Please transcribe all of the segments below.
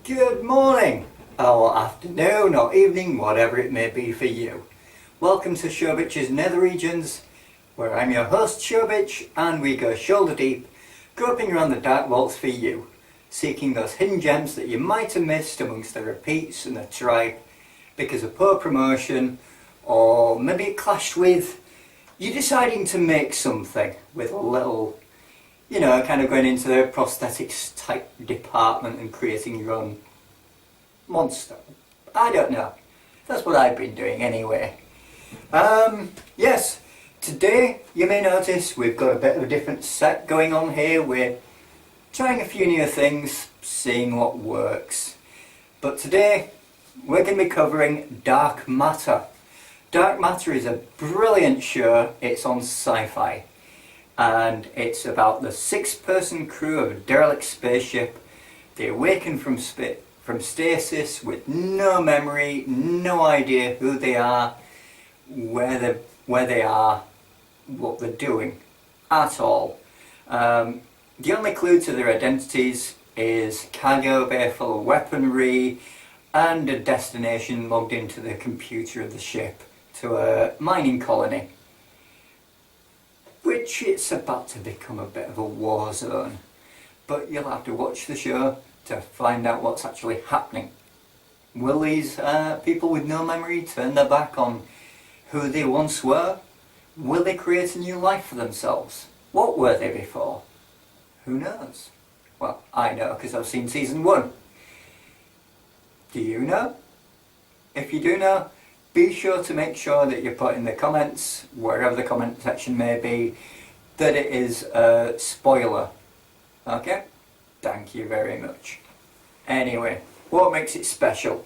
Good morning, or afternoon, or evening, whatever it may be for you. Welcome to Showbitch's Nether regions, where I'm your host Showbitch, and we go shoulder deep, groping around the dark vaults for you, seeking those hidden gems that you might have missed amongst the repeats and the tripe because of poor promotion, or maybe it clashed with you deciding to make something with a little, kind of going into the prosthetics type department and creating your own monster. I don't know. That's what I've been doing anyway. Yes, today you may notice we've got a bit of a different set going on here. We're trying a few new things, seeing what works. But today we're going to be covering Dark Matter. Dark Matter is a brilliant show. It's on Sci-Fi. And it's about the 6-person crew of a derelict spaceship. They awaken from stasis with no memory, no idea who they are, where they are, what they're doing at all. The only clue to their identities is cargo bay full of weaponry and a destination logged into the computer of the ship to a mining colony, which it's about to become a bit of a war zone. But you'll have to watch the show to find out what's actually happening. Will these people with no memory turn their back on who they once were? Will they create a new life for themselves? What were they before? Who knows? Well, I know because I've seen season 1. Do you know? If you do know, be sure to make sure that you put in the comments, wherever the comment section may be, that it is a spoiler. Okay? Thank you very much. Anyway, what makes it special?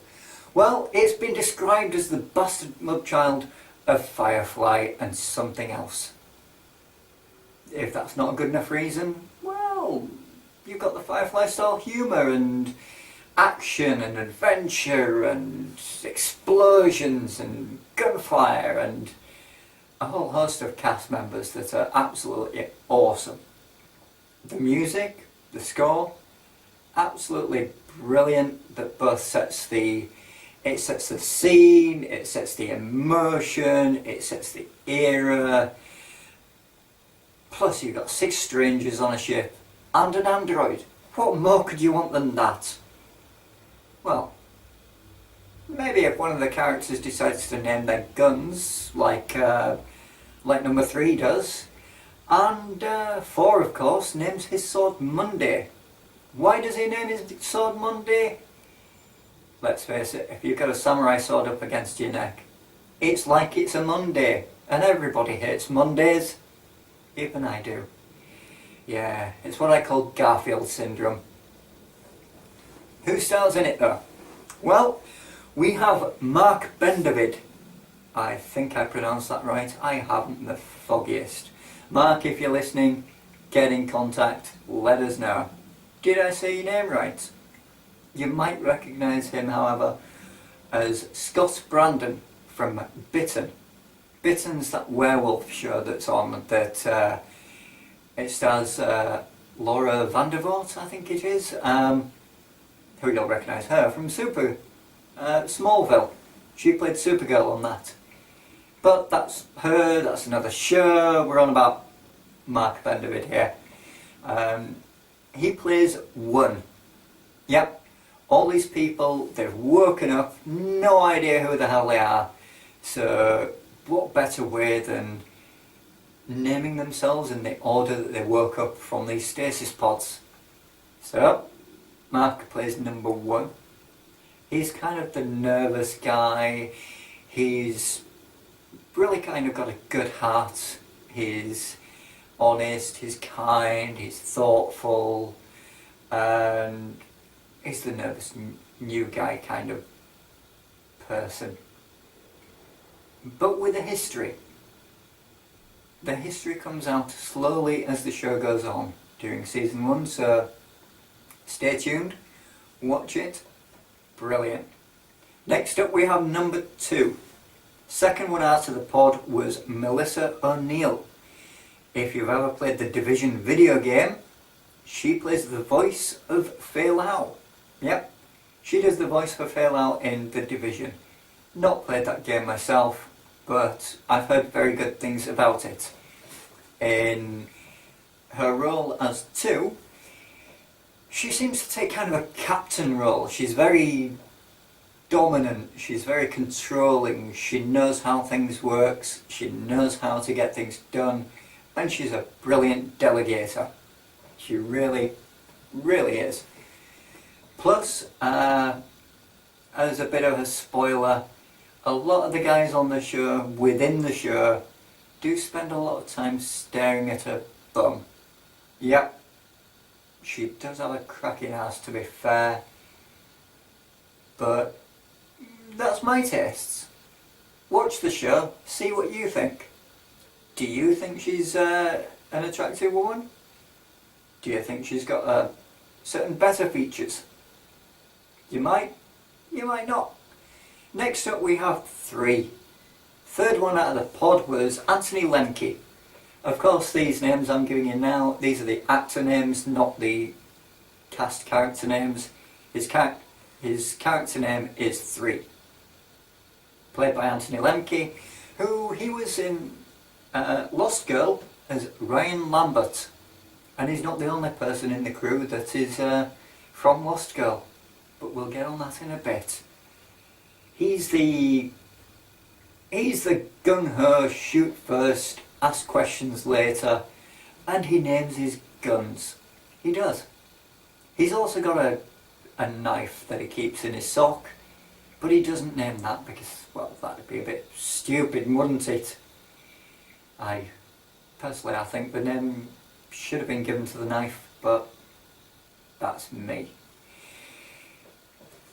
Well, it's been described as the bastard mudchild of Firefly and something else. If that's not a good enough reason, well, you've got the Firefly style humour and action and adventure and explosions and gunfire and a whole host of cast members that are absolutely awesome. The music, the score, absolutely brilliant. That both sets the scene, it sets the emotion, it sets the era. Plus you've got 6 strangers on a ship and an android. What more could you want than that? Well, maybe if one of the characters decides to name their guns, like number 3 does, and 4, of course, names his sword Monday. Why does he name his sword Monday? Let's face it, if you've got a samurai sword up against your neck, it's like it's a Monday, and everybody hates Mondays. Even I do. Yeah, it's what I call Garfield syndrome. Who stars in it though? Well, we have Mark Bendavid. I think I pronounced that right. I haven't the foggiest. Mark, if you're listening, get in contact, let us know. Did I say your name right? You might recognise him, however, as Scott Brandon from Bitten. Bitten's that werewolf show that's on, that it stars Laura Vandervoort, I think it is. Who you'll recognise her from Smallville. She played Supergirl on that. But that's her, that's another show. We're on about Mark Bendavid here. He plays One. Yep, all these people, they've woken up, no idea who the hell they are. So what better way than naming themselves in the order that they woke up from these stasis pods. So Mark plays number 1. He's kind of the nervous guy. He's really kind of got a good heart. He's honest, he's kind, he's thoughtful, and he's the nervous new guy kind of person. But with a history. The history comes out slowly as the show goes on during season 1, so stay tuned, watch it, brilliant. Next up we have number 2. Second one out of the pod was Melissa O'Neill. If you've ever played the Division video game, she plays the voice of Fei Lao. Yep, She does the voice for Fallout in The Division. Not played that game myself, but I've heard very good things about it. In her role as 2, she seems to take kind of a captain role. She's very dominant, she's very controlling, she knows how things work, she knows how to get things done, and she's a brilliant delegator. She really, really is. Plus, as a bit of a spoiler, a lot of the guys on the show, within the show, do spend a lot of time staring at her bum. Yep, she does have a cracking ass, to be fair, but that's my tastes. Watch the show, see what you think. Do you think she's an attractive woman? Do you think she's got certain better features? You might not. Next up we have 3. Third one out of the pod was Anthony Lemke. Of course, these names I'm giving you now, these are the actor names, not the cast character names. His character name is 3. Played by Anthony Lemke, who he was in Lost Girl as Ryan Lambert. And he's not the only person in the crew that is from Lost Girl, but we'll get on that in a bit. He's the gung-ho, shoot first, ask questions later, and he names his guns. He does. He's also got a knife that he keeps in his sock, but he doesn't name that because, well, that'd be a bit stupid, wouldn't it? Personally, I think the name should have been given to the knife, but that's me.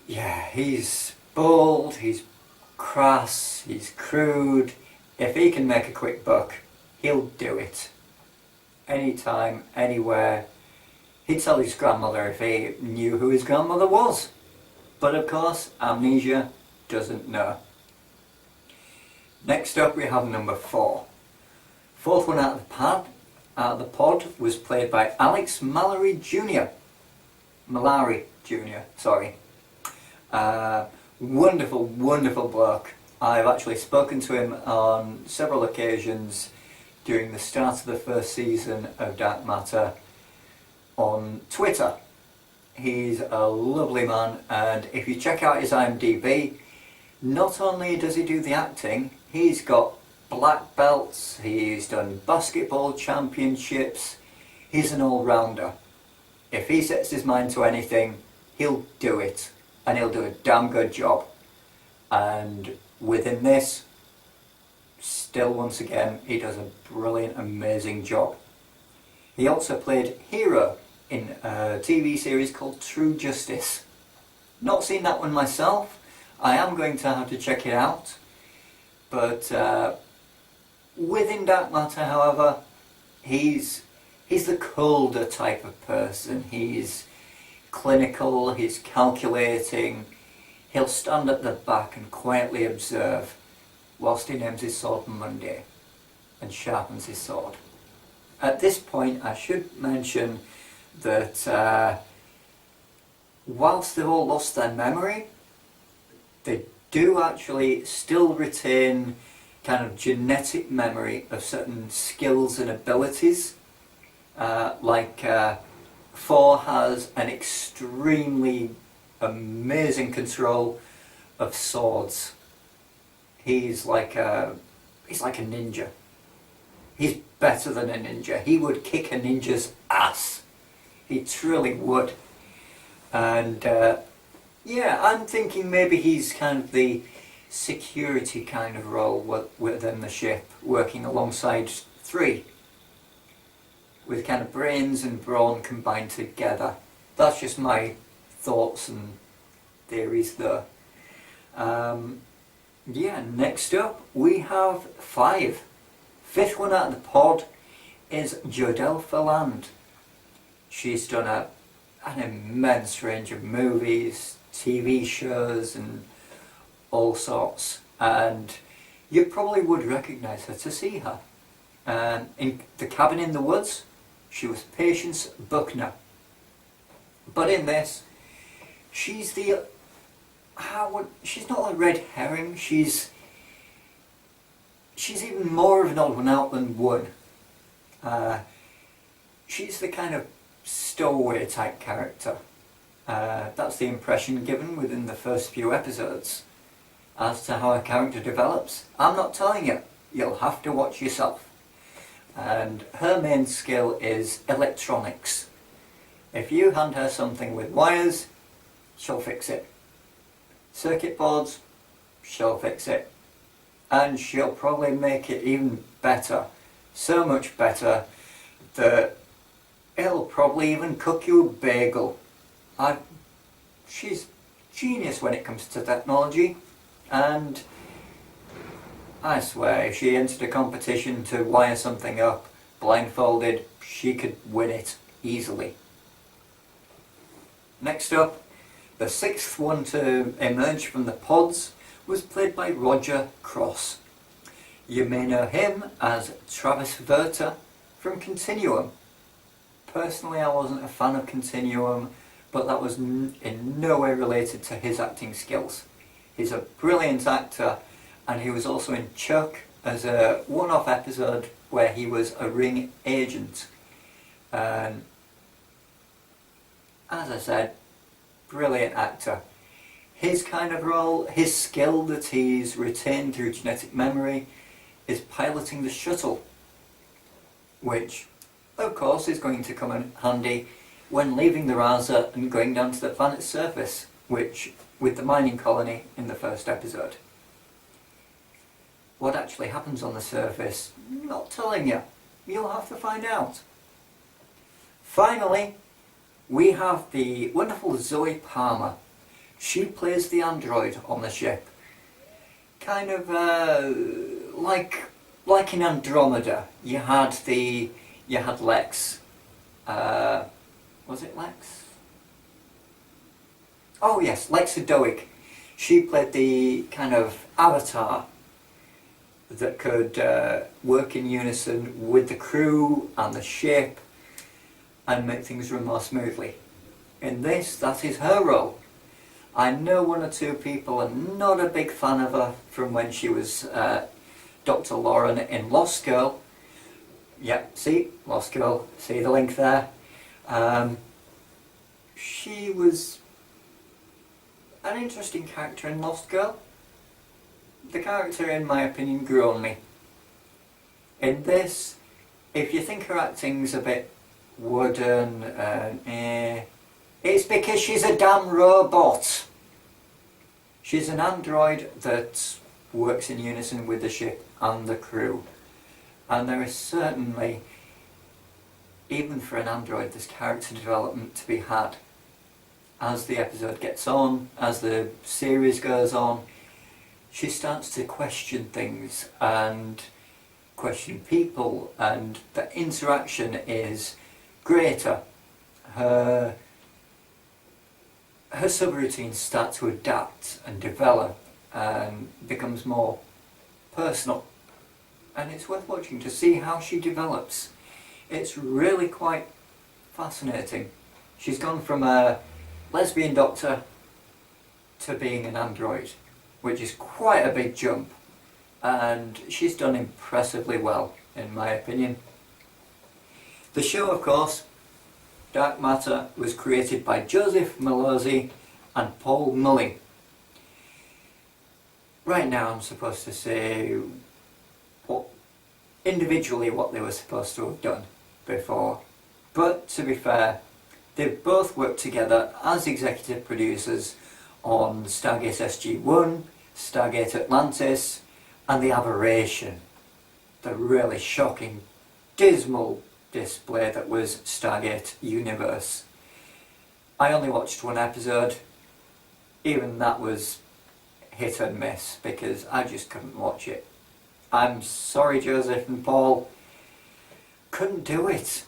Yeah, he's bold, he's crass, he's crude. If he can make a quick buck, he'll do it. Anytime, anywhere. He'd tell his grandmother if he knew who his grandmother was. But of course, amnesia doesn't know. Next up we have number 4. Fourth one out of the pod was played by Alex Mallory Jr. Mallory Jr., sorry. Wonderful, wonderful bloke. I've actually spoken to him on several occasions during the start of the first season of Dark Matter on Twitter. He's a lovely man, and if you check out his IMDb, not only does he do the acting, he's got black belts, he's done basketball championships, he's an all-rounder. If he sets his mind to anything, he'll do it, and he'll do a damn good job. And within this, still once again, he does a brilliant, amazing job. He also played Hero in a TV series called True Justice. Not seen that one myself. I am going to have to check it out. But within Dark Matter, however, he's the colder type of person. He's clinical, he's calculating. He'll stand at the back and quietly observe whilst he names his sword Monday and sharpens his sword. At this point, I should mention that whilst they've all lost their memory, they do actually still retain kind of genetic memory of certain skills and abilities. Like 4 has an extremely amazing control of swords. He's like a ninja. He's better than a ninja. He would kick a ninja's ass. He truly would. And yeah, I'm thinking maybe he's kind of the security kind of role within the ship, working alongside 3, with kind of brains and brawn combined together. That's just my thoughts and theories though. Yeah, next up we have 5. Fifth one out of the pod is Jodelle Ferland. She's done an immense range of movies, TV shows and all sorts, and you probably would recognise her to see her. In The Cabin in the Woods, she was Patience Buckner. But in this, she's the she's not a red herring. She's even more of an odd one out than Wood. She's the kind of stowaway type character. That's the impression given within the first few episodes. As to how a character develops, I'm not telling you. You'll have to watch yourself. And her main skill is electronics. If you hand her something with wires, she'll fix it. Circuit boards, she'll fix it. And she'll probably make it even better. So much better that it'll probably even cook you a bagel. She's genius when it comes to technology, and I swear if she entered a competition to wire something up blindfolded, she could win it easily. Next up, the sixth one to emerge from the pods was played by Roger Cross. You may know him as Travis Verta from Continuum. Personally, I wasn't a fan of Continuum, but that was in no way related to his acting skills. He's a brilliant actor, and he was also in Chuck as a one-off episode where he was a ring agent. And as I said, brilliant actor. His kind of role, his skill that he's retained through genetic memory is piloting the shuttle, which of course is going to come in handy when leaving the Raza and going down to the planet's surface, which with the mining colony in the first episode. What actually happens on the surface, not telling you. You'll have to find out. Finally, we have the wonderful Zoe Palmer. She plays the android on the ship. Kind of like in Andromeda, you had Lex. Was it Lex? Oh yes, Lex Adoic. She played the kind of avatar that could work in unison with the crew and the ship and make things run more smoothly. In this, that is her role. I know one or two people are not a big fan of her from when she was Dr. Lauren in Lost Girl. Yep, see, Lost Girl, see the link there. She was an interesting character in Lost Girl. The character, in my opinion, grew on me. In this, if you think her acting's a bit wooden, it's because she's a damn robot. She's an android that works in unison with the ship and the crew. And there is certainly, even for an android, there's character development to be had. As the episode gets on, as the series goes on, she starts to question things and question people, and the interaction is greater. Her subroutines start to adapt and develop and becomes more personal, and it's worth watching to see how she develops. It's really quite fascinating. She's gone from a lesbian doctor to being an android, which is quite a big jump, and she's done impressively well, in my opinion. The show, of course, Dark Matter, was created by Joseph Malozzi and Paul Mully. Right now I'm supposed to say individually what they were supposed to have done before, but to be fair, they've both worked together as executive producers on Stargate SG-1, Stargate Atlantis, and The Aberration, the really shocking, dismal display that was Stargate Universe. I only watched one episode. Even that was hit and miss because I just couldn't watch it. I'm sorry, Joseph and Paul, couldn't do it.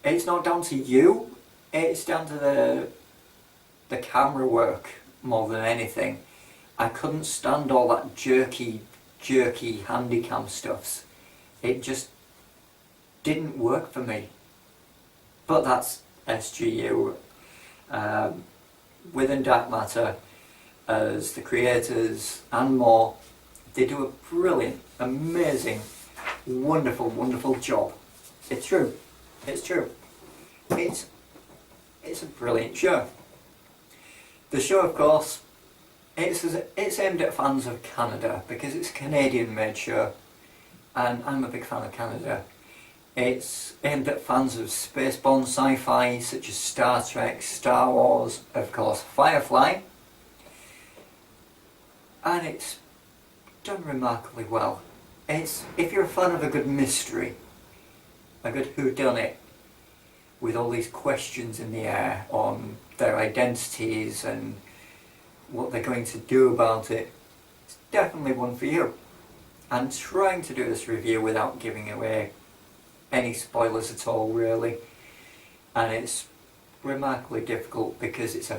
It's not down to you, it's down to the camera work more than anything. I couldn't stand all that jerky handycam stuffs. It just didn't work for me. But that's SGU. Within Dark Matter, as the creators and more. They do a brilliant, amazing, wonderful, wonderful job. It's true. It's true. It's a brilliant show. The show, of course, it's aimed at fans of Canada because it's a Canadian-made show, and I'm a big fan of Canada. It's aimed at fans of spaceborne sci-fi such as Star Trek, Star Wars, of course Firefly, and it's done remarkably well. If you're a fan of a good mystery, a good whodunit, with all these questions in the air on their identities and what they're going to do about it, it's definitely one for you. I'm trying to do this review without giving away any spoilers at all, really, and it's remarkably difficult because it's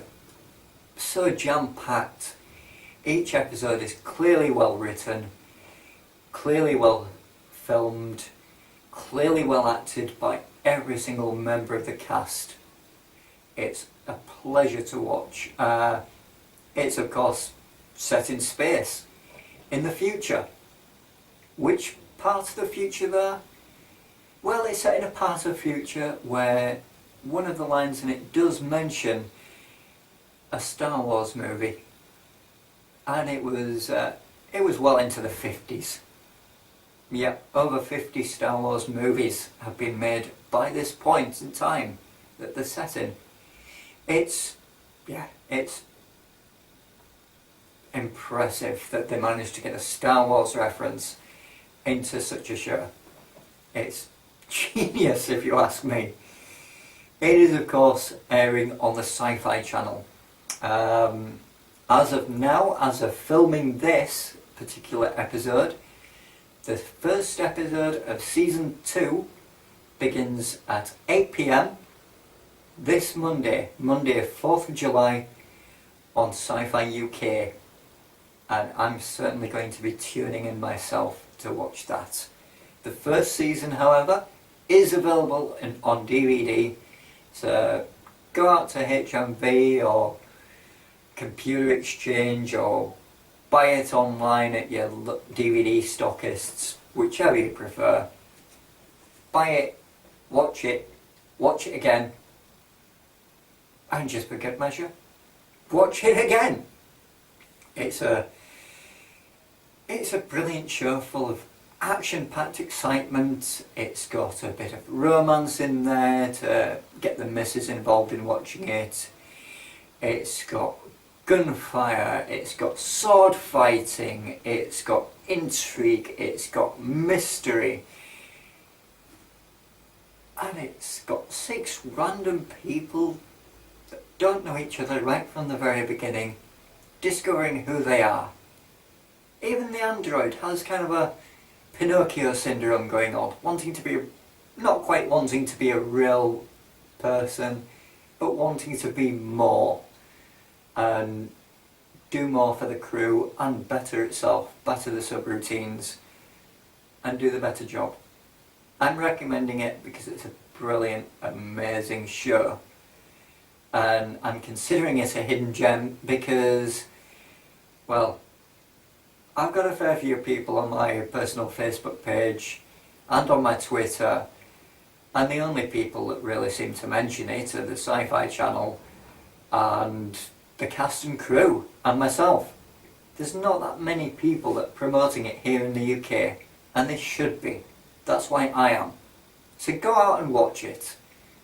so jam-packed. Each episode is clearly well written, clearly well filmed, clearly well acted by every single member of the cast. It's a pleasure to watch. It's of course set in space, in the future. Which part of the future there? Well, it's set in a part of the future where one of the lines in it does mention a Star Wars movie, and it was well into the 50s. Yeah, over 50 Star Wars movies have been made by this point in time that they're set in. It's impressive that they managed to get a Star Wars reference into such a show. It's genius, if you ask me. It is, of course, airing on the Sci-Fi Channel. As of now, as of filming this particular episode, the first episode of Season 2 begins at 8 PM this Monday, 4th of July, on Sci-Fi UK. And I'm certainly going to be tuning in myself to watch that. The first season, however, is available on DVD, so go out to HMV or Computer Exchange or buy it online at your DVD stockists, whichever you prefer. Buy it, watch it again, and just for good measure, watch it again. It's a brilliant show full of action-packed excitement. It's got a bit of romance in there to get the missus involved in watching it. It's got gunfire, it's got sword fighting, it's got intrigue, it's got mystery, and it's got 6 random people that don't know each other right from the very beginning, discovering who they are. Even the android has kind of a Pinocchio syndrome going on, not quite wanting to be a real person, but wanting to be more and do more for the crew and better itself, better the subroutines and do the better job. I'm recommending it because it's a brilliant, amazing show, and I'm considering it a hidden gem because, well, I've got a fair few people on my personal Facebook page and on my Twitter, and the only people that really seem to mention it are the Sci-Fi Channel and the cast and crew and myself. There's not that many people that are promoting it here in the UK, and they should be. That's why I am. So go out and watch it.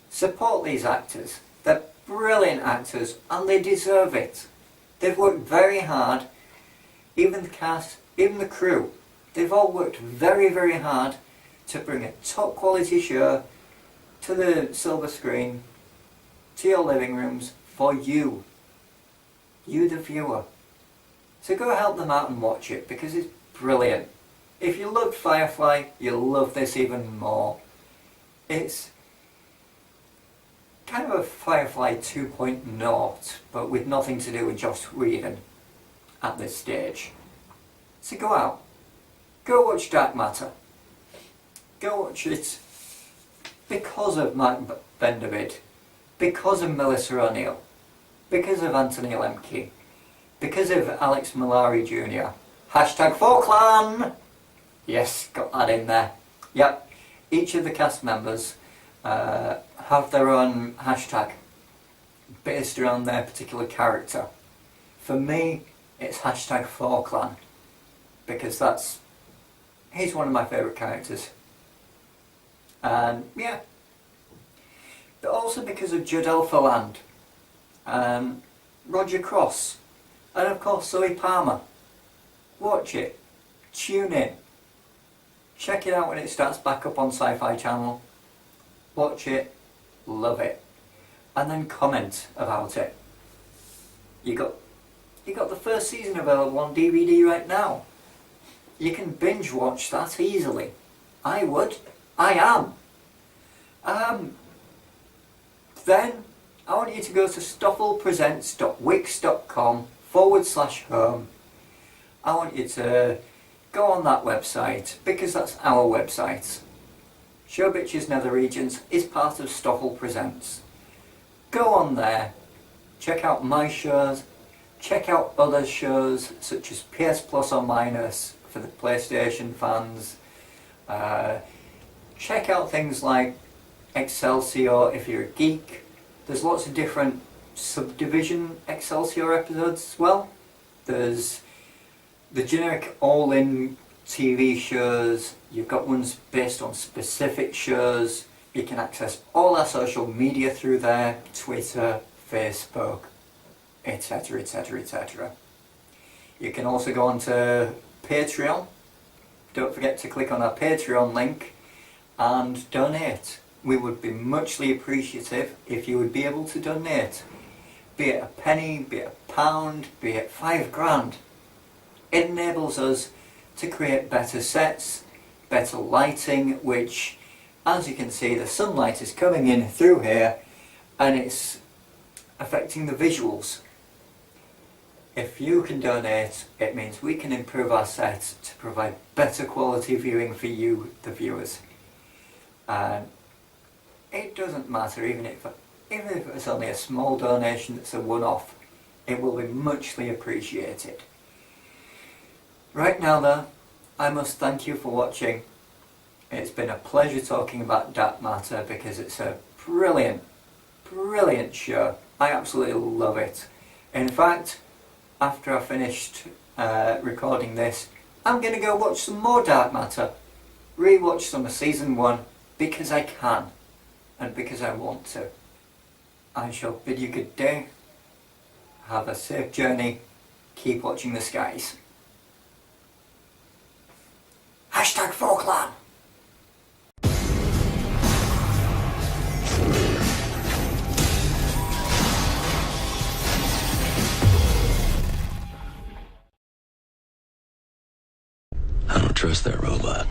Support these actors. They're brilliant actors and they deserve it. They've worked very hard. Even the cast, even the crew, they've all worked very, very hard to bring a top quality show to the silver screen, to your living rooms, for you the viewer. So go help them out and watch it because it's brilliant. If you loved Firefly, you'll love this even more. It's kind of a Firefly 2.0, but with nothing to do with Joss Whedon at this stage. So go out, go watch Dark Matter, go watch it because of Mark Bendavid, because of Melissa O'Neill, because of Anthony Lemke, because of Alex Malari Jr. Hashtag 4clan! Yes, got that in there. Yep, each of the cast members have their own hashtag based around their particular character. For me, it's hashtag 4clan because he's one of my favourite characters. And yeah, but also because of Jodel Faland, Roger Cross, and of course Zoe Palmer. Watch it, tune in, check it out when it starts back up on Sci-Fi Channel. Watch it, love it, and then comment about it. You got the first season available on DVD right now. You can binge watch that easily. I would. I am. Then I want you to go to stoffelpresents.wix.com/home. I want you to go on that website because that's our website. Showbitch's Nether Regions is part of Stoffel Presents. Go on there, check out my shows, check out other shows such as PS Plus or Minus for the PlayStation fans. Check out things like Excelsior if you're a geek. There's lots of different subdivision Excelsior episodes as well. There's the generic all-in TV shows. You've got ones based on specific shows. You can access all our social media through there, Twitter, Facebook, etc, etc, etc. You can also go on to Patreon. Don't forget to click on our Patreon link and donate. We would be muchly appreciative if you would be able to donate. Be it a penny, be it a pound, be it £5,000. It enables us to create better sets, better lighting, which, as you can see, the sunlight is coming in through here and it's affecting the visuals. If you can donate, it means we can improve our sets to provide better quality viewing for you, the viewers. And it doesn't matter, even if it's only a small donation that's a one-off, it will be muchly appreciated. Right now though, I must thank you for watching. It's been a pleasure talking about Dark Matter because it's a brilliant, brilliant show. I absolutely love it. In fact, after I finished recording this, I'm going to go watch some more Dark Matter. Rewatch some of Season 1 because I can and because I want to. I shall bid you good day. Have a safe journey. Keep watching the skies. Hashtag 4clan. I don't trust that robot.